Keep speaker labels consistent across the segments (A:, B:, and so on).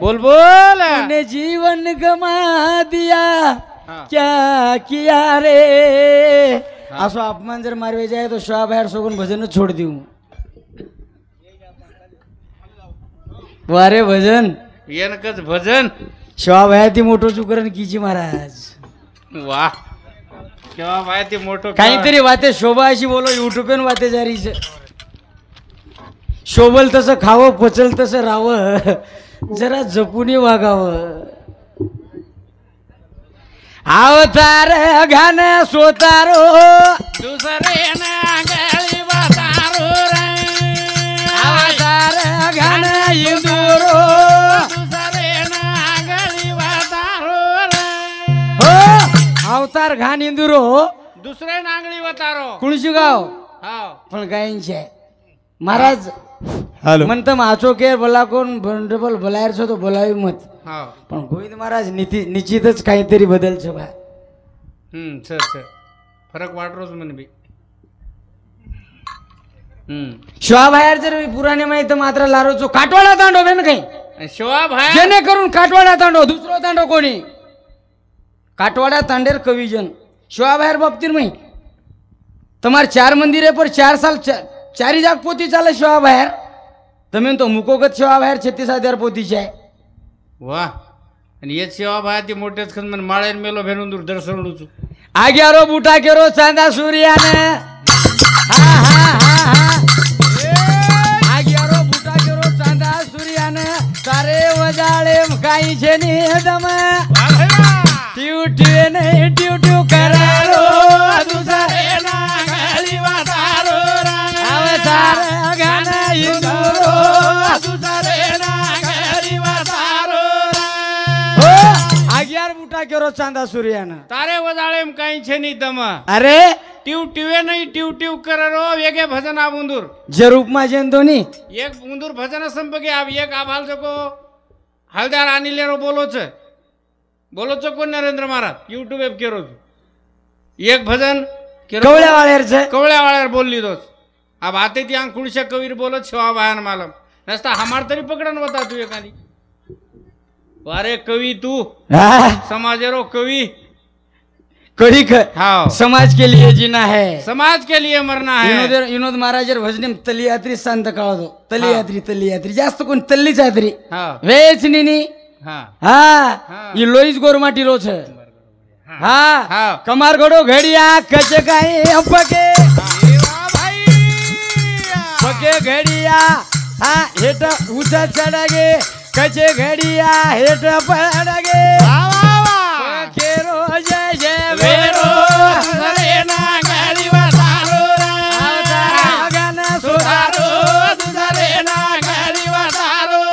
A: बोल बोल
B: तूने जीवन गमा दिया क्या किया रे असो अपमान जर मारवे जाए तो शॉप बाहेर सोडून भजन छोड देऊ वारे भजन
A: येनकच भजन
B: शॉप आहे ती मोठो चुकरण कीची महाराज
A: वाह केव्हा बाय ते मोठं
B: काहीतरी वाते शोभा अशी बोलो युट्यूब पे वाते जारी शोभल तसं खावं पचल तसं राहावं जरा जपून वागावं अवतार घान सोतारो
A: दुसरे नागळी वातारो
B: अवतार घान इंदुरो
A: दुसरे नागळी वातारो
B: हो अवतार घान इंदुरो
A: दुसरे नांगळी वातारो
B: कुणशी गाव
A: हाव
B: पण गायंचे आहे महाराज
C: हॅलो
B: म्हणतं माचो के बोला कोण डबल बोलायचं तो बोलावी मत
A: हाव
B: पण गोविंद महाराज निश्चितच काहीतरी बदल छे बा
A: सर सर फरक वाटरोच म्हण बी
B: शिवा बाहेर जर पुराणे माहित मात्र लारोचो काटवाडा तांडो बेन काही
A: शिवा भाई
B: जेणेकरून काटवाडा तांडो दुसरो तांडो कोणी काटवाडा तांडेर कविजन शिवा बाहेर बाबतीत माही तुम्हार 4 मंदिर है पर 4 साल 4 जाग पोती चाले शिवा बाहेर તમે તો મુકોગત સેવા બહાર 36,000 પોતી છે
A: वाह आणि येत सेवा भाई ती मोठेच खन मन माळेन मेलो भेरून दूर दर्शन लुचू
B: आग्यारो बुटा केरो चांदा सूर्याने हा हा हा हा आग्यारो बुटा केरो चांदा सूर्याने सारे वजाळे काही छे नि दम टिव टिव ने टिव टिव करारो दुसरे नागळी वातारो अवतार गान इंदुरो दुसरे नागळी वातारो हो आग्यार बुटा केरो चांदा सूर्याने
A: तारे वजाळे काही छे नि दम
B: अरे
A: टिव टिवे नाही टिव टिव कररो वेगे भजन आ बुंदूर
B: जे रूप मा जेंदोनी
A: एक बुंदूर भजन संपगे अब एक आभाल जको हलदार अनिलेरो बोलोच कोण नरेंद्र महाराज यूट्यूब एप केरो एक भजन
B: कवळ्या वाळेरचे
A: कवळ्या वाळ्यावर बोलली दोस अब आते ती अंकुळशा कवीर बोलत शिवा बायान मालम नसता हमार तरी पकडन होता तू एखादी वारे कवी तू समाजेरो कवी
B: कड़ी
A: हाँ
B: समाज के लिए जीना है
A: समाज के लिए मरना है
B: विनोद महाराजर भजने तली यात्री शांत काळ तली यात्री जास्त कोण तल्लीच यात्री
A: हाँ
B: वेचनी
A: हाँ
B: हा ये लोईस गोरमाटी रो छे
A: हाँ
B: हा कमार घडो घडिया कच काय पके पके घडिया हा हेट ऊंचा चढगे कचे घडिया हेट पडगे पके रो जय जय वेरो
A: दुसरे नागळी वातारो
B: अवतार गान सुधारो
A: दुसरे नागळी वातारो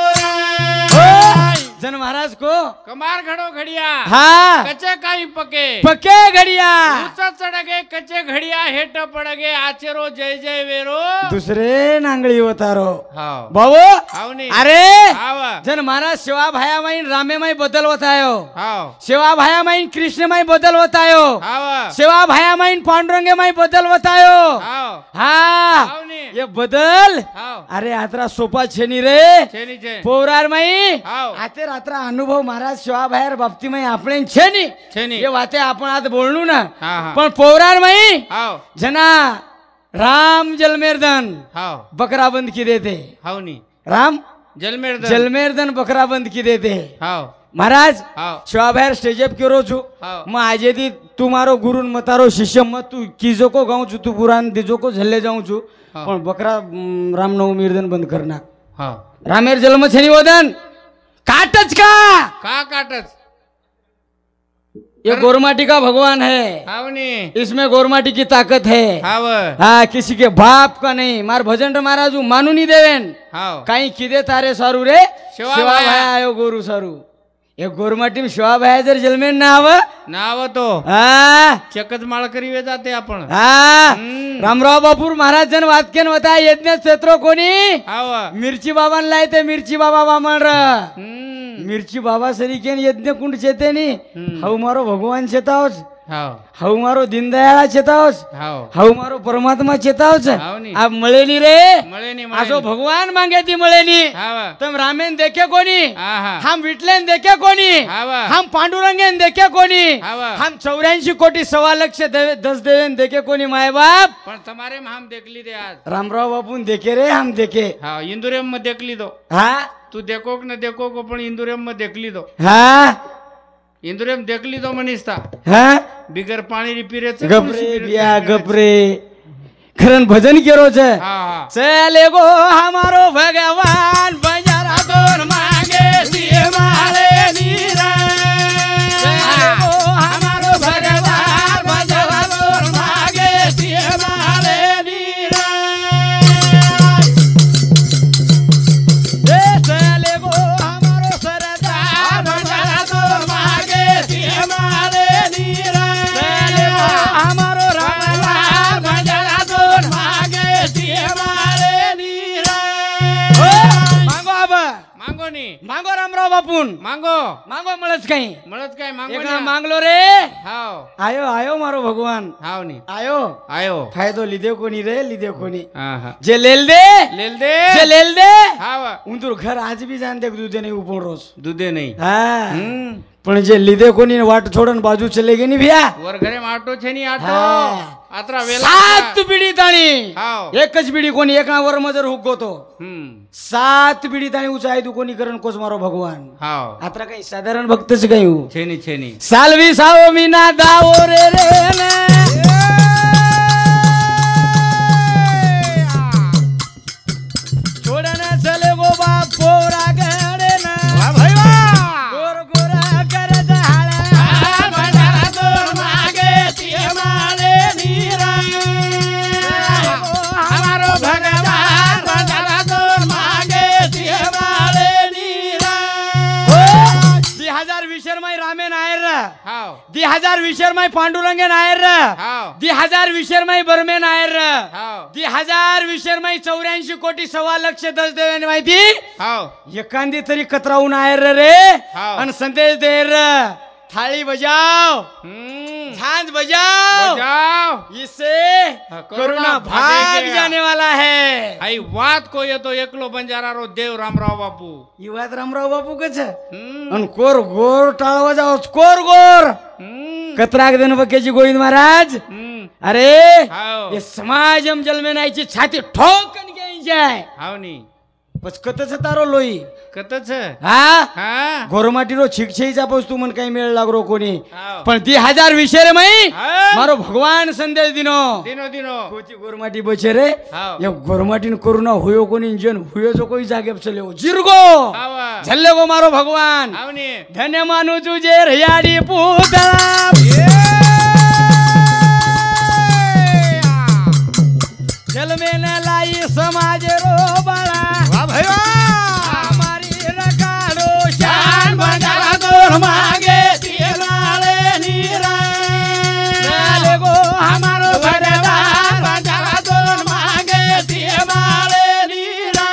B: जन महाराज को
A: कमार घडो घडिया
B: हा
A: कचे काही पके
B: पके घडिया
A: ऊंचा चढगे कचे घडिया हेट पडगे आचेरो जय जय वेरो
B: दुसरे नांगळी होतारो
A: हाव
B: भाऊ
A: हावनी
B: अरे
A: हाव
B: जन महाराज शिवा भाया माईन रामे माई बदल होतायो
A: हाव
B: शिवा भाया माईन कृष्ण माई बदल होतायो
A: हाव
B: शिवा भाया माईन पांडुरंगे माई बदल होतायो
A: हाव
B: हा
A: हावनी
B: ये बदल
A: हाव
B: अरे आत्रा सोपा छेनी रे
A: छेनी छे
B: पोरार माई
A: हाव
B: आते रात्रा अनुभव महाराज शिवा बाहेर बाबती माई आपले छेनी
A: छेनी
B: ये वाते आपण आज बोलणू ना
A: हा हा
B: पण पोरार माई
A: हाव
B: जना राम जलमेरदन
A: हाव
B: बकराबंद की देते
A: हावनी
B: राम
A: जलमेर
B: जलमेरदन बकराबंद की देते
A: हाव
B: महाराज
A: हाव
B: शिवाबाहेर स्टेजेप केरो छु
A: हाव
B: मग आजे दी तू मारो गुरुन मतारो शिष्य मत तू कीजो को गाऊं छु तू पुराण दिजो को झल्ले जाऊं छु
A: हाव.
B: पण बकरा रामनवमी मीर्दन बंद करना
A: हाव
B: रामेर जन्म छनी वदन काटच का
A: काटच
B: ये गोरमाटी का भगवान है
A: हावनी
B: इसमें गोरमाटी की ताकत है
A: हाव
B: हाँ किसी के बाप का नहीं मार भजन महाराज मानू नहीं देवेन
A: हाव
B: काही किदे तारे सारू रे
A: शिवा
B: शिवा
A: भाया.
B: भाया आयो गोरू सारू ये गोरमाटी शिवा भाया जर जलमेन ना आव
A: नाव तो
B: हा
A: चकच माळ करीवे जाते आपण
B: हा
A: हम्म.
B: रामराव बापूर महाराज जन वातकेन होता यज्ञ क्षेत्र कोणी
A: हाव
B: मिरची बाबांना येते मिरची बाबा बामण र
A: हम्म
B: मिरची बाबा सरीकेन यज्ञ कुंड चेते नी
A: हम्म.
B: हाऊ मारो भगवान चेताओच
A: हाव
B: हऊ मारो दीनदयाळा चेतावस
A: हाव
B: हऊ मारो परमात्मा चेतावस
A: हाव नी
B: आप मळेनी रे
A: मळेनी
B: आजो भगवान मागे ती मळेनी
A: हाव
B: तम रामेन देखे कोणी
A: आहा
B: हम विठलेन देखे कोणी
A: हाव
B: हम पांडुरंगेन देखे कोणी
A: हाव
B: हम 84 कोटी 1.25 लाख दस देवेन देखे कोणी माय बाप
A: पण तुम्हारे में हम देखली दे आज
B: रामराव बापून देखे रे हम देखे
A: हाँ इंदुरियम में देखली दो
B: हा
A: तू देखो कि न देखो को पण इंदुरियम में देखली दो
B: हा
A: इंदुरियम देखली दो मनीषता
B: हा
A: बिगर पाणी रिपिरे
B: गपरे बिया गपरे खरन भजन केरो छे
A: हाँ हाँ
B: चले गो हमारो भगवान बजारा दोन मांगे दिए मारे नीरा चले गो हमारो भगवान बजारा दोन मांगे दिए मारे नीरा चले गो हमारो सरदार बजारा दोन मांगे दिए मारे नीरा चले गो हमारो रामलाल बजारा दोन मांगे दिए मारे नीरा मांगो अब
A: मांगो नी
B: मांगो रामराव बापून
A: मांगो
B: मांगो મળच કઈ
A: મળત काय मांगो
B: એકલા
A: नी
B: માંગલો રે
A: हाव
B: આયો આયો મારો ભગવાન
A: हाव नी
B: આયો
A: आयो
B: ફાયદો લીધે કોની રે લીધે કોની
A: हाँ हाँ
B: જે लेल દે
A: लेल दे
B: જે लेल દે
A: हाव
B: ઊંધું ઘર આજ બી જાન દેખ દૂધે નહીં ઉપણ રોજ
A: दूधे नहीं
B: હા
A: हम्म
B: પણ જે લીધે કોની ને વાટ છોડન બાજુ ચલે ગઈ ની ભ્યા
A: वर घरे में आटो छे नी आटो
B: हाँ।
A: आत्रा वेला
B: સાત બીડી તાણી
A: हाव
B: એક જ બીડી કોની એકના વર મજર હુગો તો સાત બીડી તાણી ઊંચાઈ દુ કોની કરન કોસ મારો ભગવાન
A: हाव
B: આત્રા કઈ સાધારણ ભક્ત છે કઈ
A: छे नी
B: सालवी साओ मीना दाओ रे रे ने छोड़ना चले गो बाप पोरा गड़े ना वाह भाई वाह गोर गोरा कर दहाड़ा बजारा दोर मागे तिए माले नीरा हमारो भगवान बजारा दोर मागे तिए माले नीरा 2020 माई रामेन आयर
A: हाव
B: 2020 माई पांडुरंगेन आयर
A: हाव
B: 2020 माई बर्मेन आयर
A: हाव
B: 2020 माई 84 कोटी 1.25 लाख दस देवेन माहिती
A: हाव
B: एखादी तरी कतरावून आयर रे
A: हाव.
B: आणि संदेश दे र थाळी बजाव झांझ बजाव
A: जाओ
B: इससे
A: हाँ,
B: करुणा भाग
A: भागेगा.
B: जाने वाला है
A: आई वात को ये तो एकलो बंजारा रो देव रामराव बापू
B: ही वात रामराव बापू कच
A: हम्म,
B: आणि कोर गोर टाळवा जाओ कोर गोर
A: हम्म,
B: कतराक देन बकेची गोविंद महाराज
A: हम्म,
B: अरे
A: हाव
B: ये समाज जलमे नायची छाती ठोकन घ्यायची आहे
A: हाव नी
B: पचकतच तारो लोई
A: कतच
B: हा
A: हा
B: गोरमाटीरो छिकछेचा पोस तू मन काही मेळ लागरो कोणी
A: हाव.
B: पण 2020 रे मई
A: हा.
B: मारो भगवान संदेश दिनो
A: दिनो दिनो
B: कोची गोरमाटी बचे रे
A: हाव.
B: या गोरमाटीन करुणा होयो कोणी जन हुयो जो कोई जागे चले जिरगो
A: हाव
B: झल्ले गो मारो भगवान
A: हाव नी
B: धन्य मानु तुझे रियाडी पुतळा जलमे न लाई समाज रो बाळा वाह भाई हमारी रकाडो शान बंजारा दोर मागे तिए लाले नीरा चले गो हमारो भगवान बंजारा दोर मागे तिए माले नीरा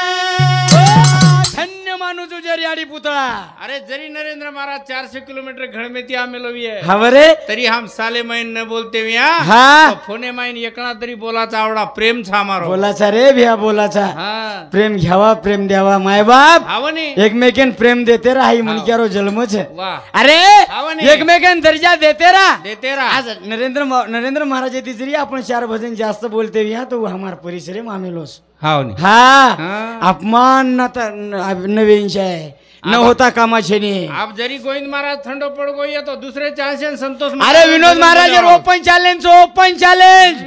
B: धन्य मानु तुझे रियाडी पुतळा
A: अरे जरी नरेंद्र महाराज 400 किलोमीटर घर में ती आमेलो भी है
B: हवरे
A: तरी हम साले माइन न बोलते भी हाँ
B: हा
A: तो फोने माइन एकणा तरी बोलाचा आवडा प्रेम छा मारो
B: बोलाचा रे भिया बोलाचा
A: हाँ
B: प्रेम घ्यावा प्रेम द्यावा माय बाप
A: हाव नी
B: एकमेकेन प्रेम देते राही म्हणक्यारो जन्म छे
A: वाह
B: अरे
A: हाव नी.
B: एकमेकेन दर्जा देते रा
A: देते रहा
B: आज नरेंद्र महाराज येते जरी आपण 4 भजन जास्त बोलते भी हाँ तो हमार परिसरे मामेलोस
A: हाव नी
B: हा
A: हाँ.
B: अपमान नवीनशे आहे न होता कामाचे नाही
A: आप जरी गोविंद महाराज ठंडो पड़ गई है तो दूसरे चांस संतोष
B: अरे विनोद महाराज ओपन चैलेंज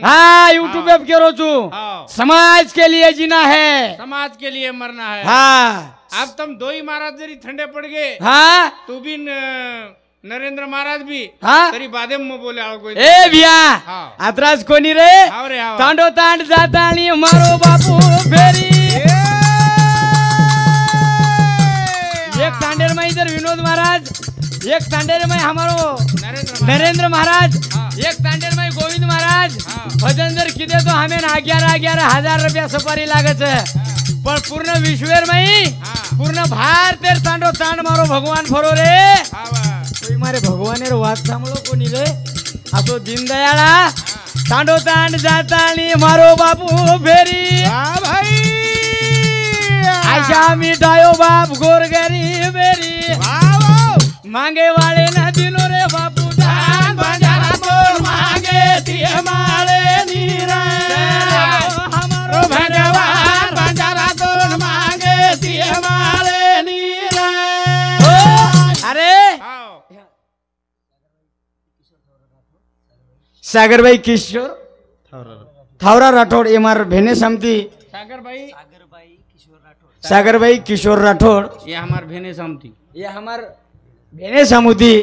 B: हाँ यूट्यूब पे करो तू
A: हाँ.
B: समाज के लिए जीना है
A: समाज के लिए मरना है
B: हाँ
A: अब तुम दो ही महाराज जरी ठंडे पड़ गए
B: हाँ
A: तू भी नरेंद्र महाराज भी
B: हाँ
A: तरी बादे में बोले आओ कोई
B: ए भिया
A: हाँ.
B: आत्रास कोणी रे
A: हाव रे हाव
B: तांडो तांड जातानी मारो बापू फेरी एक तांडेर में इधर विनोद महाराज एक तांडेर में हमारो नरेंद्र महाराज
A: हाँ.
B: एक तांडेर में गोविंद महाराज
A: हाँ.
B: भजन जर किदे तो हमें 11,000 रुपया सफारी लागत है पर पूर्ण विश्वेर में
A: हाँ.
B: पूर्ण भारत तांडो तांड मारो भगवान फरो रे
A: हाँ
B: मारे भगवानेर वाद सांभळो कोणी रे असो दीनदयाळा तांडो तांड जातानी मारो बापू फेरी
A: भाई
B: आशा मिटायो बाप गोरगरी बेरी मांगे वाले ना दिनो रे बापू दान
A: बंजारा तोड़ मांगे दिए माले नीरा हमारो भगवान बंजारा तोड़ मांगे दिए माले नीरा
B: अरे सागरबाई किशोर थावरा राठोड ये मार भेने समती सागरबाई किशोर राठोड
A: ये हमार भेने समती
B: ये हमार भेने समुदी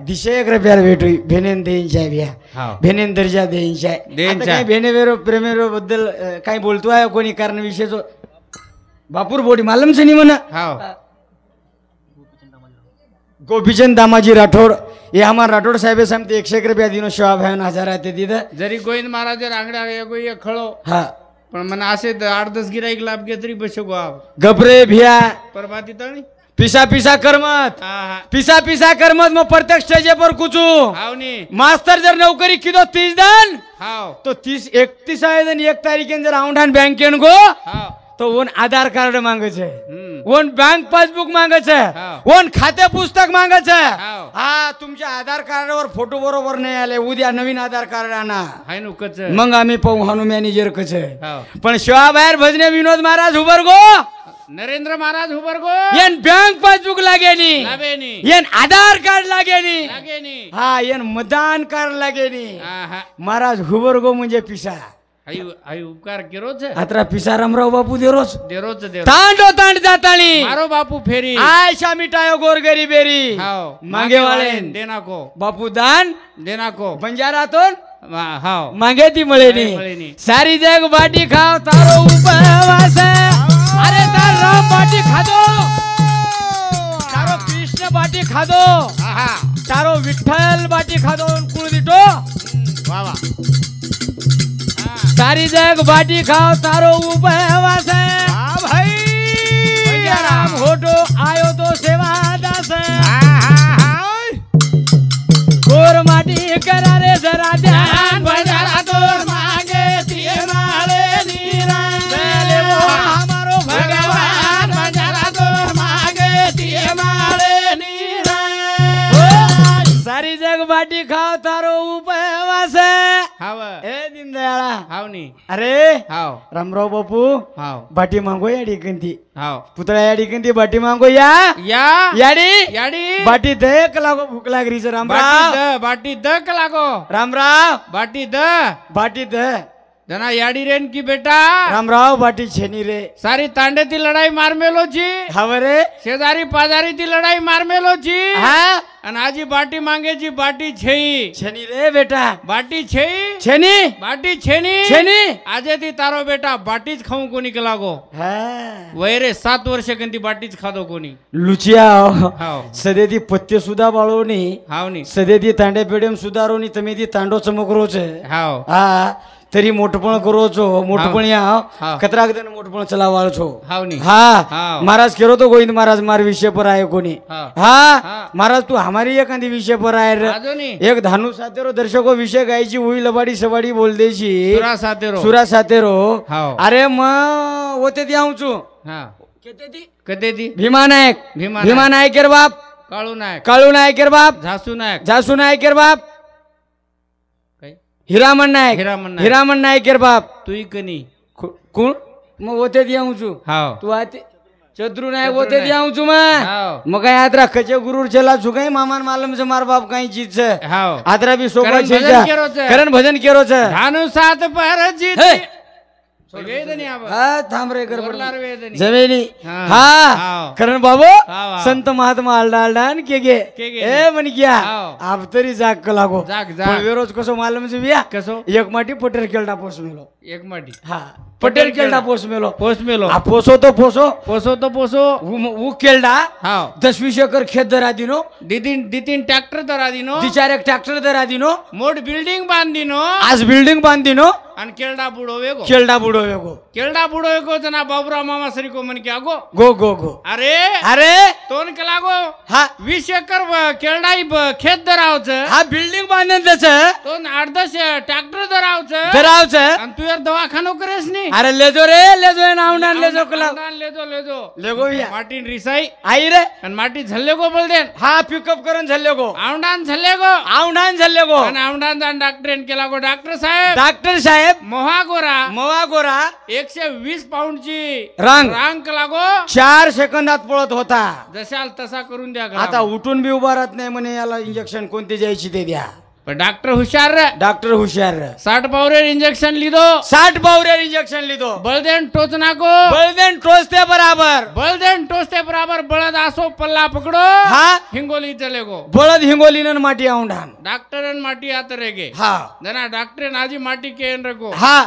B: दिशे प्यार भेटू भेनेन देईंचाय भ्या भेनेन दर्जा देईंचाय काही भेने वेरो प्रेमेरो बद्दल काही बोलतो आहे कोणी कारण विषयचो बापूर बोडी मालम से म्हणा गोपीचंद दामाजी राठोड ये हमार राठोड साहेब समती 100 रुपया दिनो शिवा भाई हजार आहे तिथं
A: जरी गोविंद महाराज रांगड्या एक खळो
B: हा
A: पण मना असे 8-10 गिराईक लाभ घे तरी बसो आप
B: गबरे भिया
A: परबाती तणी
B: पिसा पिसा करमत पिसा पिसा करमत मग प्रत्येक स्टेज पर कुचू
A: हावनी
B: मास्तर जर नौकरी किदो 30 दिन
A: हाव
B: तो 31 आहे दिन 1 तारीखेन जर औंढान बँकेन गो
A: हाव
B: तो वन आधार कार्ड मांगायचे वन बँक पासबुक मागायचे वन खाते पुस्तक मागायचे हा तुमच्या आधार कार्डवर फोटो बरोबर नाही आले उद्या नवीन आधार कार्ड आणा
A: हाय नु कच
B: मग आम्ही पाहू हानू मॅनेजर कच पण शिवाबाहेर भजने विनोद महाराज उभर गो
A: नरेंद्र महाराज उभर गो
B: येन बँक पासबुक लागेनी येन आधार कार्ड लागेनी हा येन मतदान कार्ड लागेनी महाराज हुबर गो म्हणजे पिसा
A: आई उपकार केरोच
B: अत्रा पिसा रामराव बापू देरोच
A: देरोच
B: तांडो तांड जातानी
A: मारो बापू फेरी
B: आयशा मिटायो गोरगरी बेरी
A: हाव
B: मागे वाले
A: देना को
B: बापू दान
A: देना को
B: बंजारातून
A: हाव
B: मागे ती मळेनी सारी जग बाटी खाव तारो उपवास अरे तार राम बाटी खादो तारो कृष्ण बाटी खादो तारो विठ्ठल बाटी खादो कुळ दिटो
A: वा वा
B: सारी जग बाटी खाव तारो उपवास
A: भाई
B: राम होटो आयो तो सेवा दास गोर माटी करा रे जरा ध्यान
A: बंजारा तोड़ मांगे दिए माले नीरा
B: हमारो
A: भगवान बंजारा तोड़ मांगे दिए माले नीरा
B: सारी जग बाटी खाव तारो उपवास
A: हाव
B: ए दीनदयाळा
A: हावनी
B: अरे
A: हाव
B: रामराव बापू
A: हाव
B: बाटी मागो या ठिकाणी
A: हाव
B: पुतळा या ठिकाणी बाटी मागो या याडी
A: याडी
B: बाटी दे लागो भूक लागरी रामराव
A: बाटी द लागो
B: रामराव
A: बाटी द
B: बाटी द
A: जना याडी रेन की बेटा
B: रामराव बाटी छेनी रे
A: सारी तांडे ती लढाई मारमेलोची
B: हवरे
A: शेजारी पाजारी ती लढाई मारमेलोची
B: हा
A: आणि आजी बाटी मांगेची बाटी छेई
B: छेनी रे बेटा
A: बाटी छेई
B: छेनी
A: बाटी छेनी
B: छेनी
A: आजे ती तारो बेटा बाटीच खाऊ कोणी के लागो
B: हा
A: वैरे 7 वर्ष कंती बाटीच खादो कोणी
B: लुचिया
A: हाव
B: सदे ती पत्ते सुद्धा बाळोनी
A: हावनी
B: सदे ती तांडे पेडेम सुधारोनी तुम्ही ती तांडो चमकरोच
A: हाव
B: हा तरी मोठपण करोचो मोठपण या कतराक दिन मोठपण चलावाळछो
A: हावनी
B: हा महाराज केरो तो गोविंद महाराज मार विषय पर आहे कोणी हा महाराज तू हमारी एखादी विषय पर आहे रे एक धानू सातेरो दर्शको विषय गायची हुई लबाडी सबाडी बोल देची सुरा सातेरो अरे मग होते ती आऊचू
A: कते ती
B: भीमा नायक केर बाप काळू नायक केर बाप झासू नायक केर बाप हिरामन नायक केर बाप
A: तू कनी
B: कोण मग होते दियाऊचू
A: हाव
B: तू आते चतुर नायक होते दियाऊचू मग काय आदरा कचे गुरुर चला चुकाई मामान मालम से मार बाप काही चीज
A: हाव
B: आदरा भी सोबत करण भजन केरोच
A: धानु सात पर जीत
B: थांब रे जमेनी हा करण बाबू संत महात्मा आलडा के गे ए म्हण क्या आप तरी जाग लागो रोज कसो मालम से बिया
A: कसो
B: एक माटी पटेर केलडा पोस मेलो
A: एक माटी
B: हा पटेर केलडा पोस मेलो पोसो तो पोसो वो केलडा
A: हाव
B: 10-20 एकर खेत दरा दिनो
A: दितीन ट्रॅक्टर दरा दिनो
B: 2-4 ट्रॅक्टर दरा दिनो
A: मोठ बिल्डिंग बांध दिनो
B: आज बिल्डिंग बांध दिनो
A: आणि केलडा बुडो वेगो
B: केलडा बुडो वेगो
A: केलडा बुडो को जना बाबूराव मामा सरी को मन क्या गो
B: गो गो गो
A: अरे
B: अरे
A: तोन केला गो
B: हा
A: 20 एकर केलडाई खेत धरावच
B: हा बिल्डिंग बांधन त्याच
A: तोन 8-10 ट्रॅक्टर धरावच
B: धरावच
A: आणि तू यार दवाखानो करेस नी
B: अरे लेजो रे लेजो नावना लेजो कला
A: लेजो
B: लेगो भैया
A: माटी रिसाई
B: आई रे
A: आणि माटी झल्ले गो बोलदेन
B: हा पिकअप करून झल्ले गो
A: आवडान झल्ले गो
B: आवडान झल्ले गो
A: आणि आवडान जाण डॉक्टरेन केला गो डॉक्टर साहेब
B: डॉक्टर साहेब
A: मोहा गोरा
B: मवा गोरा
A: 120 पाऊंडची
B: रांग
A: लागो
B: 4 सेकंदात पळत होता
A: जशाल तसा करून द्या
B: आता उठून बी उभा राहत नाही म्हणे याला इंजेक्शन कोणते द्यायची ते द्या
A: पण डॉक्टर हुशार रे
B: डॉक्टर हुशार
A: 60 पावरेर इंजेक्शन लिदो
B: 60 बावरेर इंजेक्शन लिदो
A: बळदेन टोचना को
B: बळदेन टोचते बराबर
A: बळदेन टोचते बराबर बळद आसो पल्ला पकडो
B: हा
A: हिंगोली चले गो
B: बळद हिंगोलीन माटी औंढान
A: डॉक्टरन माटी आत रेगे
B: हा
A: जना डॉक्टर आजी माटी केन रगो
B: हा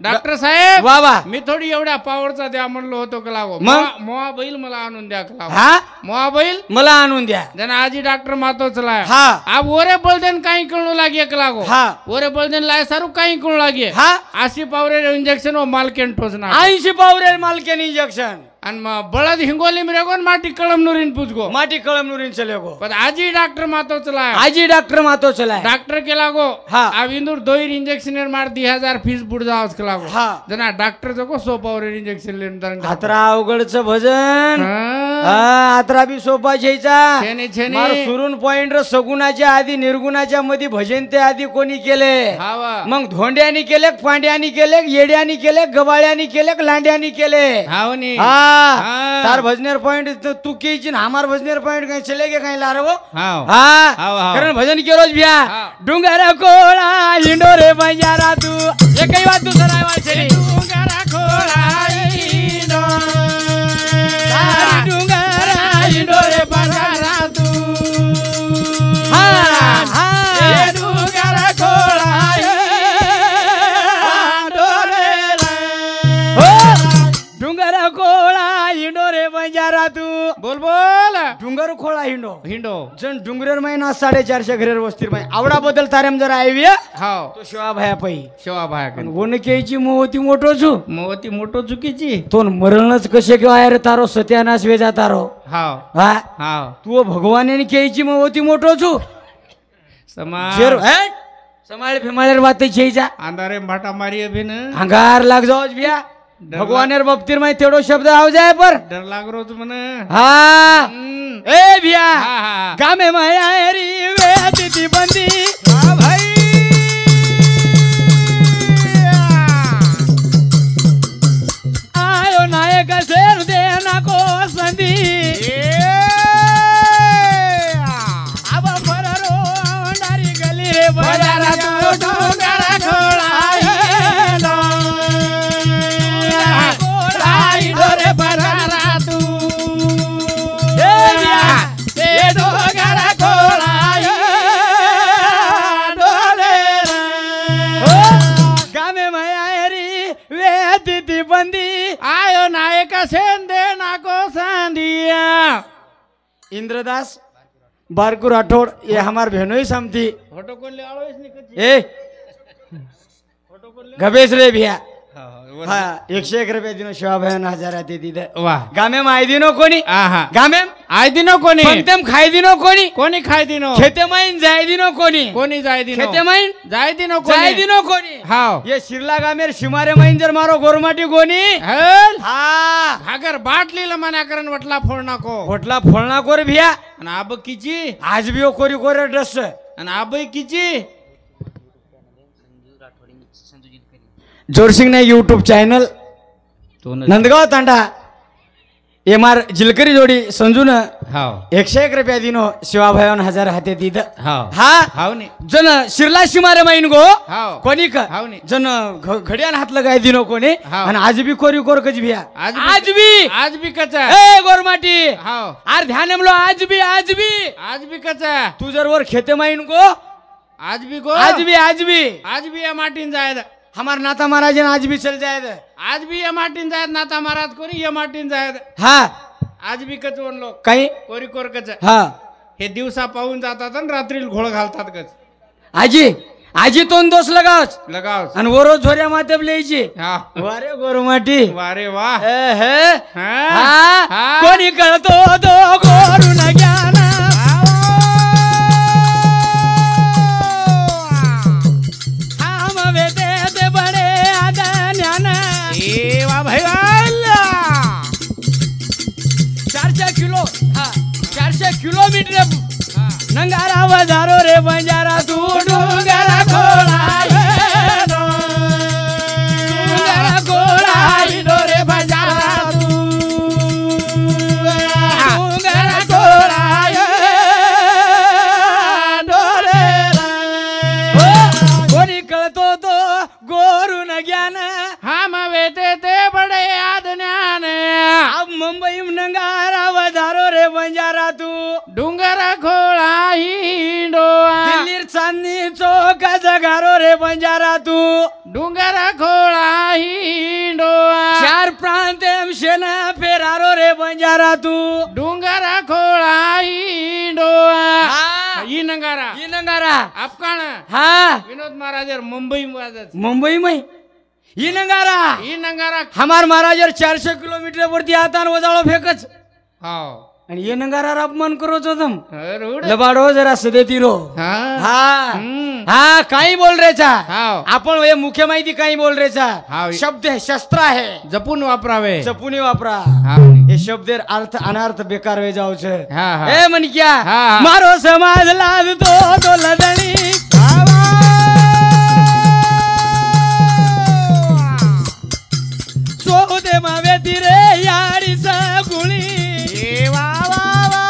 A: डॉक्टर साहेब
B: वा वा
A: मी थोडी एवढ्या पावरचा द्या म्हणलो होतो का लागो
B: मग?
A: मोहा बैल मला आणून द्या का लागो
B: हा
A: मोहा बैल
B: मला आणून द्या
A: जना आजी डॉक्टर मातो चला
B: हा
A: अब ओरे बळदेन काही कळू लागे का लागो
B: हा
A: ओरे बळदेन लाय सारू काही कळू लागे
B: हा
A: 80 पावरेर इंजेक्शन व मालकेन टोचना
B: 80 बावरेर मालकेन इंजेक्शन
A: आणि मग बळद हिंगोली में रेगो माटी कळम नुरीन पुजगो
B: माटी कळमनुरीन चले गो
A: पण आजी डॉक्टर मातो चला
B: आजी डॉक्टर मातो चलाय
A: डॉक्टर के लागो
B: हा.
A: अब इंदूर 2 इंजेक्शन मार 10,000 फीस बुड जाओ के लागो
B: हा.
A: जना डॉक्टर जको 100 पावरेर इंजेक्शन लेन दरन
B: आत्रा अवघडचं भजन आत्रा बी सोपा घ्यायचा
A: छेने छेने.
B: मार सुरून पॉइंट सगुणाच्या आधी निर्गुणाच्या मध्ये भजन ते आधी कोणी केले
A: हावा
B: मग धोंड्यानी केले पांड्यानी केले येड्यानी केले गवाळ्यानी केले लांड्यानी केले
A: हावनी
B: हा
A: हा.
B: तार भजनेर पॉइंट तू केची ना हमार भजनेर पॉइंट कहीं चले गए कहीं लारो
A: हाव
B: हा
A: हाव, हाव.
B: कारण भजन केलोच भ्या
A: हा.
B: डुंगर कोळा हिंडोरे बंजारा तू एकही बात तू सराय वाचली
A: डोंगरा खोळाई दो.
B: सारी डुंगरा हिंडोरे
A: बंजारा तू.
B: हा हा
A: ए डोंगरा खोळाई डोरेला.
B: हो डुंगर कोळा हिंडोरे बंजारा तू
A: बोल बोल
B: डुंगर खोळा हिंडो
A: हिंडो
B: जण डुंगरेर महिना 450 घरेर वस्तीर माही आवडा बदल तारेम जरा आयविया
A: हाव
B: तो शिवा भया पै
A: शेवा भाया
B: पण वन केची मोहती मोठो छु
A: मोती मोठो चुकीची
B: तोन मरणच कसे किंवा रे तारो सत्यानाश वेजा तारो
A: हाव
B: हा
A: हाव
B: तू भगवाने केची मोहती मोठो छु
A: समाज
B: जेर हट समाळे फिमाळेर बात छेजा
A: अंधारे भाटा मारी अभिन
B: अंगार लाग जाओज बिया भगवानेर बाबतीर माही तेडो शब्द आव जाय पर
A: डर लाग रोज मन
B: हा ए भिया
A: हा हा
B: गामे माया री वेदी बंदी
A: भाई
B: आयो नायक शेर देना को संदी अब फररो अंडारी गली रे
A: बजारा तू डोंगरा खोळाई दो. खोळाई डोरे बजारा तू. ए डोंगरा खोळाई डोरेला.
B: गामे मायारी वेदी बंदी
A: आयो नायक सेंदे नाको सांदिया
B: इंद्रदास बारकू राठौड़ ये हमार बहनों ही समथी
A: फोटो कोण ले आलोयस नी कच्ची
B: ए
A: फोटो कोण ले
B: गबेश रे भिया
A: हा
B: हा 101 रुपये दिनो शिवा भयन 1000 ते तिथं
A: वाह
B: गामे माय दिनो कोणी
A: आहा
B: गामे
A: आय दिनो कोणी
B: पंतम खाय दिनो कोणी
A: कोणी खाय दिनो
B: खेते माईन जाय दिनो कोणी
A: कोणी जाय दिनो
B: खेते माईन
A: जाय दिनो
B: जाय
A: कोणी
B: दिनो कोणी
A: हाव
B: ये शिरला गामेर शिमारे माईन जर मारो गोरमाटी कोणी
A: हल
B: हा
A: भागर बाटलीला मना करण वटला फोड नको
B: होटला फोळना कोर भिया
A: आणि आब किची
B: आज भी ओ कोरी कोरे ड्रेस
A: आणि आब किची
B: जोरसिंग ने यूट्यूब चॅनल नंदगाव तांडा एमआर जिलकरी जोडी संजून
A: हाव
B: 101 रुपया दिनो शिवा भयन 1000 हाते दिद
A: हाव
B: हा
A: हाव नी
B: जन शिरला शिमारे माईन गो
A: हाव
B: कोणी का
A: हाव नी
B: जन घडियान हात लगाय दिनो कोणी
A: हाव.
B: आणि आज भी कोरी कोर कज भिया
A: आज
B: आज
A: बी कचा
B: ए गोरमाटी
A: हाव
B: आर ध्यान हमलो आज भी
A: आज बी कचा
B: तू जर वर खेते माईन गो
A: आज बी गो
B: आज भी
A: आज बी या माटीन जायद
B: हमार नाता महाराज आज भी चल जायद
A: आज बी या माटीन जायद नाता महाराज कोणी या माटीन जायद
B: हा
A: आज बी कचवण लोक
B: काही
A: कोरी कोर कच
B: हा
A: हे दिवसा पाहून जातात आणि रात्री घोळ घालतात कच
B: आजी आजी तोंड दोष लगावच
A: लगाव
B: आणि वरो झोऱ्या मातेब लिहायची
A: हा
B: वारे गोरू माटी
A: वारे वा
B: हा कोणी कळतो तो गोरू न ज्ञान हम वेदे ते बडे आज्ञान
A: ए वा भाई
B: 400 किलो 400 किलोमीटर नंगारा वजारो रे बंजारा तू डोंगरा खोळाई डोंगरा खोळाई रे बंजारा तू डोंगरा खोळाई डोरे कोणी कळतो तो गोरू न ज्ञान
A: हम वेते ते बडे आज्ञान
B: अब मुंबई नंगारा वजारो रे बंजारा तू
A: डोंगर खोळा हिंडोआ
B: दिल्लीर चांदणी चौक जगारो रे बंजारा तू
A: डोंगर खोळा हिंडोआ
B: 4 प्रांत शेना फेरारो रे बंजारा तू
A: डोंगर खोळा हिंडोआ
B: हा
A: ही नंगारा
B: ही नंगारा
A: आपकाण
B: हा
A: विनोद महाराजर मुंबई वाजत
B: मुंबई में ही नंगारा
A: ही नंगारा
B: हमार महाराजर 400 किलोमीटर वरती आता वजाळो फेकच
A: हाव
B: आणि ये नंगारा अपमान करो तो तुम
A: रूढ
B: लबाडो जरा सदेती रो
A: हा
B: हा
A: हम्म.
B: हा काही बोल रेचा
A: हाव
B: आपण हे मुख्य माहिती काही बोल रेचा
A: हाव.
B: शब्द है शस्त्र आहे
A: जपून वापरावे
B: जपुनी वापरा
A: हाव
B: हे शब्देर अर्थ अनर्थ बेकार वे जाऊ छे
A: हा हा
B: ए मन क्या
A: हा, हा.
B: मारो समाज लाज तो लदणी सोदे मावे तिरे यारी सगुणी
A: ए वा वा वा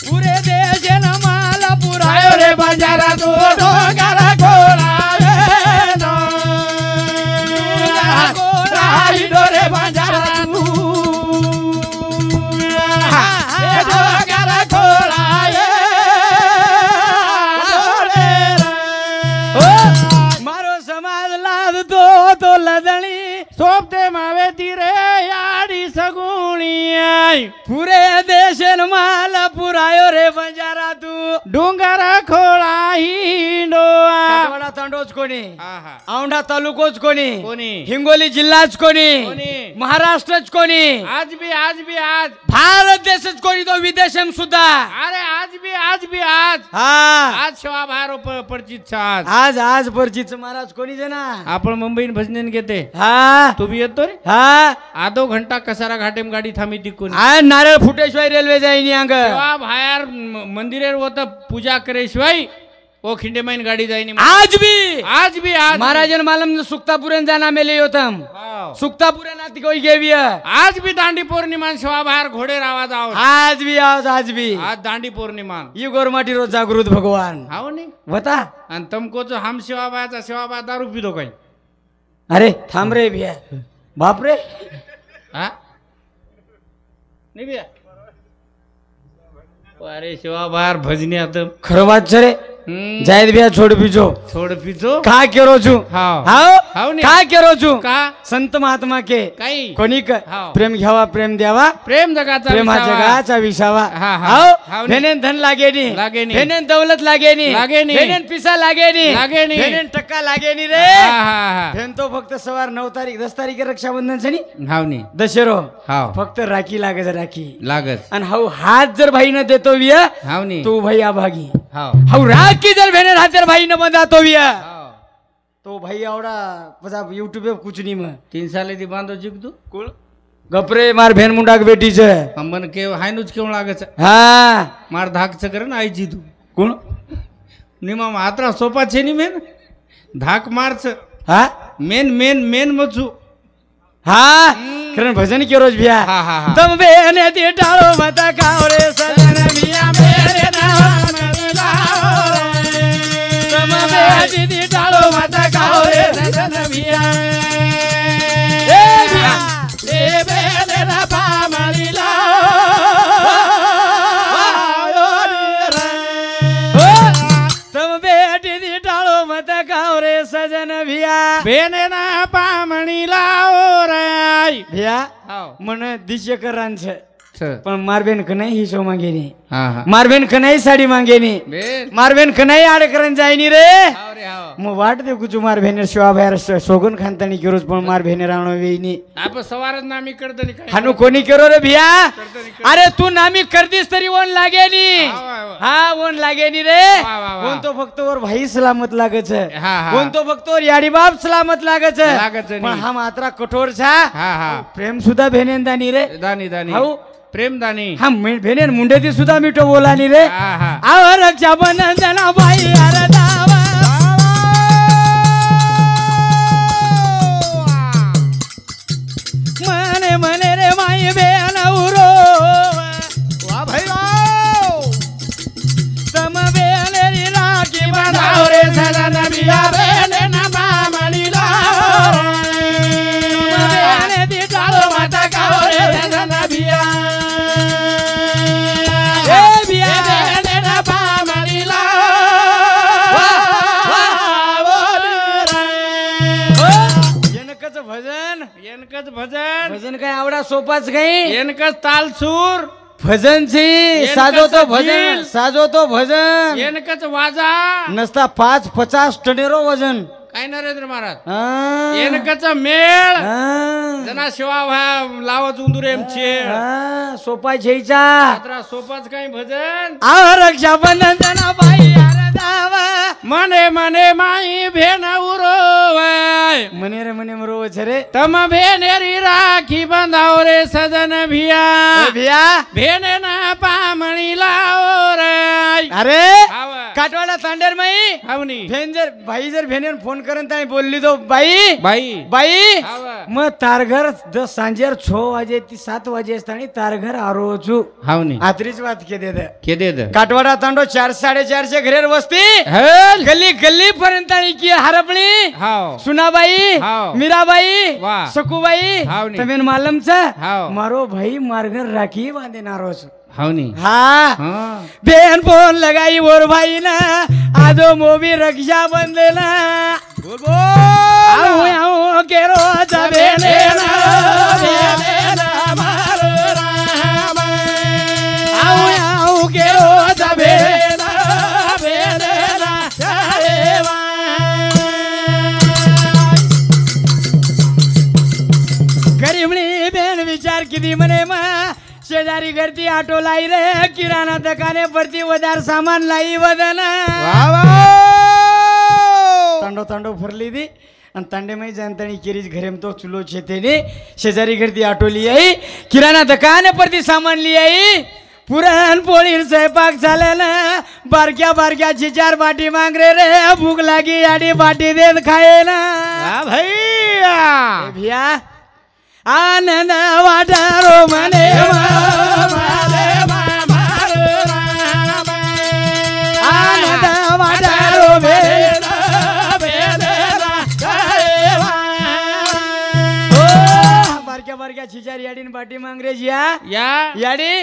B: पुरे देश न माला पुरायो
A: आयो
B: रे
A: रे बंजारा तू डोंगर खोळा हिंडो रे बंजारा तू ए डोंगर खोळा
B: मारो समाज लाज तो लदणी
A: सोपते मावे तिरे याडी सगुणी आई
B: पुरे देश न माला पुरायो रे बंजारा तू
A: डोंगर खोळा हिंडोआ
B: काटवाडा तांडोच कोणी
A: हा हा
B: औंढा तालुकोच कोणी
A: कोणी
B: हिंगोली जिल्हाच कोणी
A: कोणी?
B: महाराष्ट्रच कोणी
A: आज भी
B: भारत देशच कोणी तो विदेशम सुद्धा
A: अरे आज भी
B: हा
A: आज शेवा बाहेर परिचित आज
B: आज आज परचीच महाराज कोणी ना
A: आपण मुंबईन भजनेन घेते
B: हा
A: तू भी येतो रे
B: हा
A: आधो घंटा कसारा घाटेम गाडी थांबी तिकून
B: आ नारळ फुटेशिवाय रेल्वे जाईनी अंग
A: तेव्हा बाहेर मंदिरेर होत पूजा करेशिवाय ओ खिंडे माईन गाडी जाईनी
B: आज भी
A: आज
B: महाराजन मालम सुक्तापुरेन जाना मेले होतम
A: हाव.
B: सुक्तापुरेन आती कोई गेविय
A: आज भी दांडी पौर्णिमा शेवा बाहेर घोडेर आवाज आहो
B: आज भी आज भी
A: आज दांडी पौर्णिमा
B: ये गोरमाटी रोज जागृत भगवान
A: हाव नी
B: होता
A: आणि तमकोच हम शेवा बायाचा शेवा बाया दारू पितो काही
B: अरे थांब रे भिया बाप रे
A: हा नाही बिया अरे शेवा बाहेर भजनी आता
B: खरं बात रे जायद भिया छोड पिजो
A: थोड पितो
B: का केरो छू
A: हाव.
B: हाव
A: हाव नी.
B: का केरो छू
A: का
B: संत महात्मा के
A: काही
B: कोणिक
A: हाव.
B: प्रेम घ्यावा प्रेम द्यावा
A: प्रेम जगाचा
B: प्रेमा
A: विसावा.
B: जगाचा विसावा
A: हा, हा.
B: हाव
A: हाव नी.
B: भेनेन धन लागेनी
A: लागेनी.
B: भेनेन दौलत लागेनी
A: लागेनी.
B: भेनेन पिसा लागेनी
A: लागेनी.
B: भेनेन टक्का लागेनी रे
A: हा हा हा
B: भेन तो फक्त सवार 9 तारीख 10 तारीख रक्षाबंधन छनी
A: हाव नी
B: दशेरो
A: हाव
B: फक्त राखी लागत राखी
A: लागत
B: आणि हाव हात जर भाई न देतो विय
A: हाव नी
B: तो भाई आभागी
A: हाव
B: हाव राखी जर भेने हातेर भाई न बंधातो विय
A: हाव.
B: तो भाई आवडा पजा यूट्यूब पे कुछ नहीं में
A: 3 साले दी बांधो जिक तू
B: कोण गपरे मार भेन मुंडाक बेटी छे
A: अंबन के हायनुच केवळ लागत
B: हा
A: मार धाकच कर ना आईची तू
B: कोण
A: निमा मात्रा सोपा छे नी मेन धाक मारच
B: हा
A: मेन मेन मेन मचू
B: हा करण भजन के रोज भिया
A: हा हा हा
B: तम बेने दी टाळो मता कावरे सजन भिया मेरे नाम तम बेने दी टाळो मता कावरे सजन भिया ए भिया ए बेने ना पामलीला तम बेटी दी टाळो मता कावरे सजन भिया
A: बेने ना पामणी लाओ रे आई
B: भिया
A: हाव
B: मन दिशेकरांचं पण मारबेन कनाई हिशो मागेनी
A: हा हा
B: मारबेन कनाई साडी मागेनी
A: बेन
B: मारबेन कनाई आडकरन जायनी रे
A: हाव रे हाव
B: मग वाट देखू तू मार भेनेर शिवा बाहेर सोगन खानतानी केरोज पण मार भेनेर आणो वेईनी
A: आपण सवारच नामी करतनी काय
B: हानू कोणी केरो रे भिया
A: करतनी
B: अरे तू नामी करतीस तरी वन लागेनी हा वन लागेनी रे
A: वा, वा, वा.
B: वन तो फक्त वर भाई सलामत लागच है
A: हा, हा.
B: वन तो फक्त वर याडी बाप सलामत लागच है
A: लागच
B: पण
A: नाही.
B: हा मात्रा कठोर छा
A: हा हा
B: प्रेम सुद्धा भेनेन दानी रे
A: दानी दानी
B: हाऊ
A: प्रेमदानी
B: हा भेनेन मुंडेती सुद्धा मिठो बोलानी रे
A: हा हा
B: आव रक्षाबंधन जना बाई अरे दावा मने मने रे माई बेन उरो वा भाई तम बेन रे राखी बांधाव रे सजन बिया बेन ना मामणी लाव बेन दी डालो माता काव रे सजन बिया ए बिया बेन ना मामणी लाव येनकच भजन
A: येनकच भजन
B: भजन काय आवडा सोपाच काही
A: येनकच तालसूर
B: भजनची साजवतो भजन साजवतो भजन
A: येनकच वाजा
B: नसता 5-50 टनेरो वजन
A: काय नरेंद्र महाराज
B: हा.
A: येनकच मेळ
B: हा.
A: जना शिवा भा लावच उंदुरेम छे
B: हा, सोपा छेचा
A: मात्र सोपाच काही भजन
B: रक्षाबंधन जना बाई अरे दावा
A: मने मने माई भेन उरोवाय
B: मने रे मने मरो रे
A: तम भेनेरी राखी बंधाव रे सजन भिया
B: भिया
A: भेने ना पामणी लाव रे
B: अरे
A: हाव
B: काटवाडा तांडेर माई
A: हावनी
B: भेन जर भाई जर भेनेर फोन करन ताई बोलली तो बाई
A: बाई
B: बाई
A: हाव
B: मग तारघर सांजेर 6 वाजे ती 7 वाजे असताना तारघर आरोजू
A: हावनी
B: आत्रीच वात के दे
A: के दे दे
B: काटवाडा तांडो 4-4.5 घरेर वस्ती
A: हल
B: गली गली पर्यंत की हरपणी
A: हाव
B: सुनाबाई
A: हाव.
B: मीराबाई
A: वाह.
B: सकुबाई
A: हावनी.
B: તમે માલમ
A: हाव.
B: મારો ભાઈ માર્ગર રાખી બાંધેનારો છું
A: हावनी
B: હા
A: हा
B: બેન ફોન લગાઈ ઓર ભાઈ ના આજો મોબી રક્ષા બંધેના બોલ બોલ આવું આવું કેરો જબે ને આવું આવું કેરો જબે ગરીબની બેન વિચાર કીધી મને માં शेजारी घरती ऑटो लाई रे किराणा दुकाने परती वदार सामान लाई वदना तांडो तांडो फरली दी आणि तांडे माई जानतानी केरीज घरेम तो चुलो छेतेने शेजारी घरती ऑटो ली आई किराणा दुकाने परती सामान ली आई पुरण पोळी स्वयंपाक झाला ना बारक्या बारक्याची 4 बाटी मांग रे भूक लागी आडी बाटी देत खाये ना
A: भैया
B: भिया आनंद वाटारो मने आनंद वाटारो बारक्या बारक्या छिचार याडीन बाटी मांगरेज
A: या
B: याडी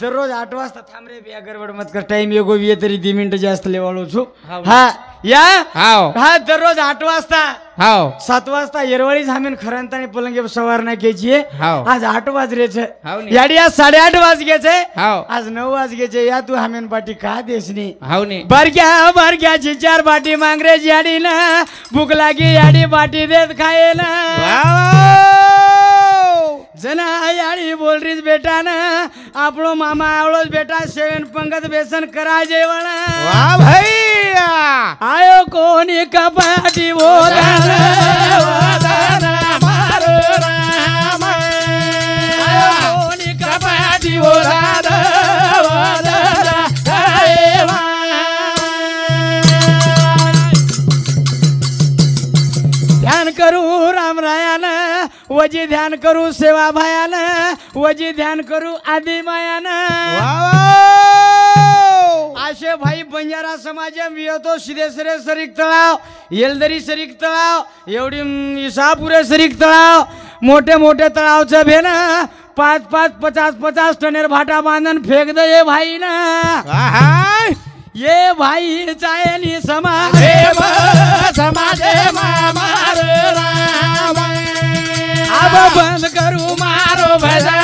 B: दररोज 8 वाजता थांब रे बिया गडबड मत कर टाइम येगो विये तरी 2 मिनिट जास्त लेवाळो छु हा या
A: हाव
B: हा दररोज 8 वाजता
A: हाव
B: 7 वाजता येरवाळीच हामेन खरंताने पलंगे सवार ना घ्यायची
A: हाव.
B: आज 8 वाजरेचे
A: हावनी.
B: याडी आज 8:30 वाजगेचे
A: हाव
B: आज 9 वाजगेचे या तू हामेन पाटी का देसनी
A: हावनी
B: बारक्या बारक्याची 4 बाटी मांगरेज याडी ना भूक लागी याडी बाटी देत खाये ना जना याडी बोल રીસ બેટા ને આપણો મામા આવળો જ બેટા સેવન પંગત બેસન કરા જેવણા
A: વાહ ભૈયા
B: આયો કોની કપાટી બોલા કોની કપાટી બોલા ध्यान करू रामरायानं वजी ध्यान करू सेवा भायानं वजी ध्यान करू आदि मायानं आशे भाई बंजारा समाजम वियतो सिद्धेश्वरे सरीक तळाव येलदरी सरीक तळाव एवढी इसापुरे सरीक तळाव मोठे मोठे तळावचं भेन 5-5 50-50 टनेर भाटा बांधन फेक दे ये भाई ना ये भाई चायनी समाज समाजे अब बंद करू मारो भजन